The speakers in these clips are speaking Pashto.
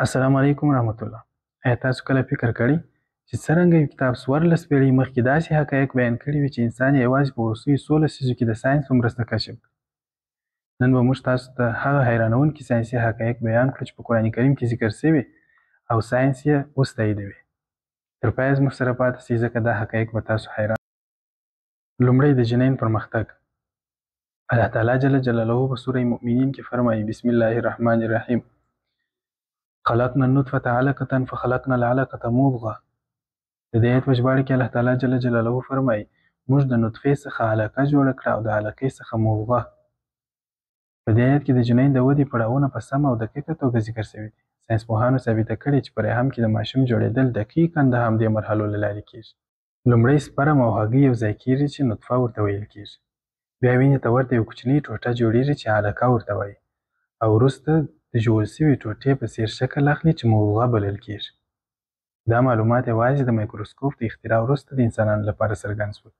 السلام علیکم ورحمت الله. آیا تاسو کله فکر کړی چې څرنګه یو کتاب 14 پېړۍ مخکې داسې حقایق بیان کړي وي چې انسان یې یوازې په وروستیو 16 لسیزو کې د ساینس په مرسته کشف کړي؟ نن به موږ تاسو ته هغه حیرانوونکي ساینسي حقایق بیان کړو چې په قرآن کریم کې ذکر سوي او ساینس یې اوس تاییدوي. تر پایه زموږ سره پاتې شئ ځکه دا حقایق به تاسو حیران. لومړی د جنین پرمختګ. الله تعالی جل جلاله په سوره مؤمنین کې فرمایي بسم الله الرحمن الرحیم خلقنا النطفة علقة فخلقنا العلقة مضغة. د دې آیت په ژباړه کې الله تعالی جل جلاله فرمایي موږ د نطفې څخه علقه جوړه کړه او د علقې څخه مضغه. په دې آیت کې د جنین د ودې پړاوونه په سمه او دقیقه توګه ذکر شوي دي. ساینسپوهانو ثابته کړې چې په رحم کې د ماشوم جوړېدل دقیقاً د همدې مرحلو له لارې کېږي. لومړی سپرم او هګۍ یو ځای کېږي چې نطفه ورته ویل کېږي. بیا وینې ته ورته یو کوچنۍ ټوټه جوړېږي چې علقه ورته وایي او وروسته د ژوول سوي ټوټې په څېر شکل اخلي چې مضغه بلل کېږي. دا معلومات یوازې د مایکروسکوپ د اختراع وروسته د انسانانو لپاره څرګند شول.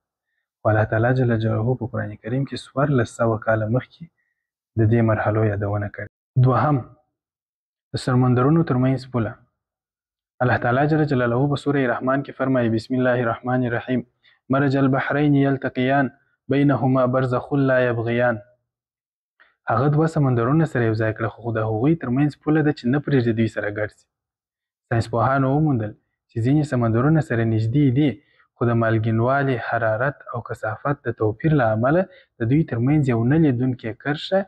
خو الله تعالی جل جلاله په قرآن کریم کې 1400 کاله مخکې د دې مرحلو یادونه کړې. دوهم، د سمندرونو ترمنځ پوله. الله تعالی جل جلاله په سوره رحمان کې فرمایي بسم الله الرحمن الرحیم مرج البحرین یلتقیان بینهما برزخ لا یبغیان. هغه دوه سمندرونه سره یو ځای کړه خو د هغوی ترمنځ پوله ده چې نه پرېږدي دوی سره ګډ شي. ساینسپوهانو وموندل چې ځینې سمندرونه سره نږدې دي خو د مالګینوالي، حرارت او کثافت د توپیر له امله د دوی ترمنځ یو نه لیدونکې کرښه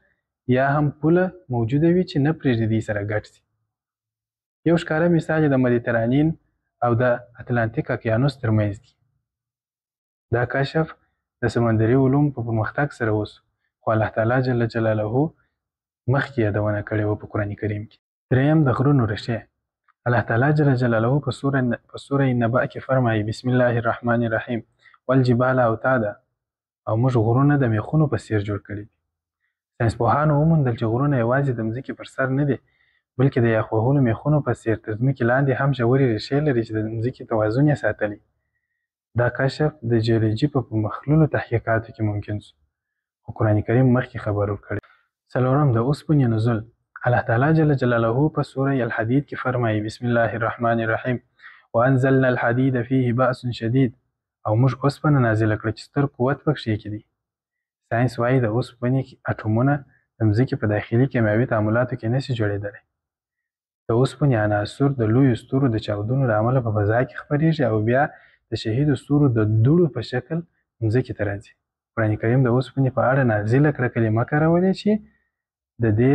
یا هم پوله موجوده وي چې نه پرېږدي دوی سره ګډ شي. یو ښکاره مثال یې د مدیترانین او د اتلانتیک اقیانوس ترمنځ دی. دا کشف د سمندري علوم په پرمختګ سره وسو خو الله تعالی جل جلاله مخکې یادونه کړې وه په قرآن کریم کې. دریم، د غرونو ریښې. الله تعالی جل جلاله په سوره نبأ کې فرمایي بسم الله الرحمن الرحیم والجبال اوتادا او موږ غرونه د میخونو په څیر جوړ کړي دي. ساینسپوهانو وموندل چې غرونه یوازې د مځکې پر سر نه دي بلکې د یخ وهلو میخونو په څیر تر ځمکې لاندې هم ژورې ریښې لري چې د مځکې توازن یې ساتلی. دا کشف د جیولوژي په پرمختللو تحقیقاتو کې ممکن شو خو قرآن کریم مخکې خبر ورکړی. څلورم، د اوسپنې نزول. الله تعالی جل جلاله په سوره الحدید کې فرمایي بسم الله الرحمن الرحیم وانزلنا الحدید فیه بأس شدید او موږ اوسپنه نازله کړه چې ستر قوت پکښې کې دی. ساینس وایي د اوسپنې اټومونه د مځکې په داخلي کیمیاوي تعاملاتو کې نشي جوړېدلی. د اوسپنې عناصر د لویو ستورو د چاودنو له امله په فضا کې خپرېږي او بیا د شهیدو ستورو د دوړو په شکل مځکې ته راځي. قرآن کریم د اوسپنې په اړه نازله کړه کلمه کارولې چې د دې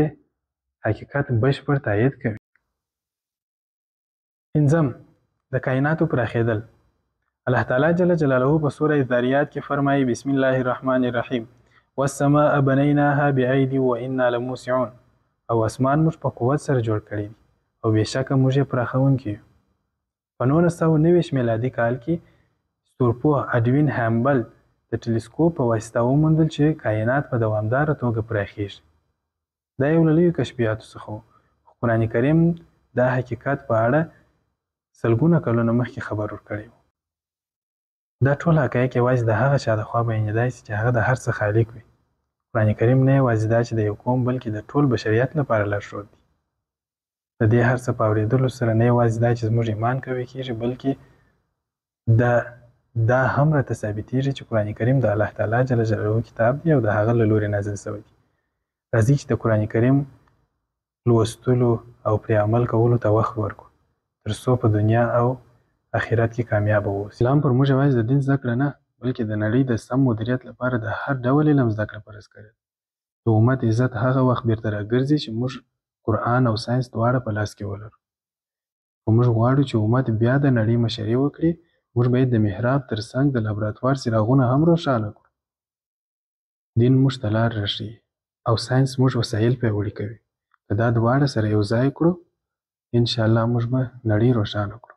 حقیقت بشپړ تایید کوي. پنځم، د کائناتو پراخېدل. الله تعالی جل جلاله په سوره الذاریات کې فرمایي بسم الله الرحمن الرحیم والسماء بنیناها بأید وإنا لموسعون او اسمان موږ په قوت سره جوړ کړی دی او بېشکه موږ یې پراخوونکي یو. په 1929 میلادي کال کې ستورپوه اډوین هامبل د ټلسکوپ په واسطه وموندل چې کائنات په دوامداره توګه پراخیږي. دا یو له لویو کشفیاتو څخه و خو قرآن کریم دا حقیقت په اړه سلګونه کلونه مخکې خبر ورکړی و. دا ټول حقایق یوازې د هغه چا لخوا بیانېدای سي چې هغه د هر څه خالق وي. قرآن کریم نه یوازې دا چې د یو قوم بلکې د ټول بشریت لپاره لارښود دی. د دې هر څه په اورېدلو سره نه یوازې دا چې زموږ ایمان قوي کېږي بلکې دا هم راته ثابتېږي چې قرآن کریم د الله تعالی جل جلاله کتاب دی او د هغه له لورې نازل شوی دی. راځئ چې د قرآن کریم لوستلو او پرې عمل کولو ته وخت ورکړو تر څو په دنیا او آخرت کې کامیابه واوسو. اسلام پر موږ یوازې د دین زده کړه نه بلکې د نړۍ د سم مدیریت لپاره د هر ډول علم زده کړه فرض کړې ده. د امت عزت هغه وخت بیرته راګرځي چې موږ قرآن او ساینس دواړه په لاس کې ولرو. خو موږ غواړو چې امت بیا د نړۍ مشري وکړي. موږ باید د محراب تر څنګ د لابراتوار څراغونه هم روښانه کړو. دین موږ ته لار راښیي او ساینس موږ وسایل پیاوړي کوي. که دا دواړه سره یو ځای کړو انشاءالله موږ به نړۍ روښانه کړو.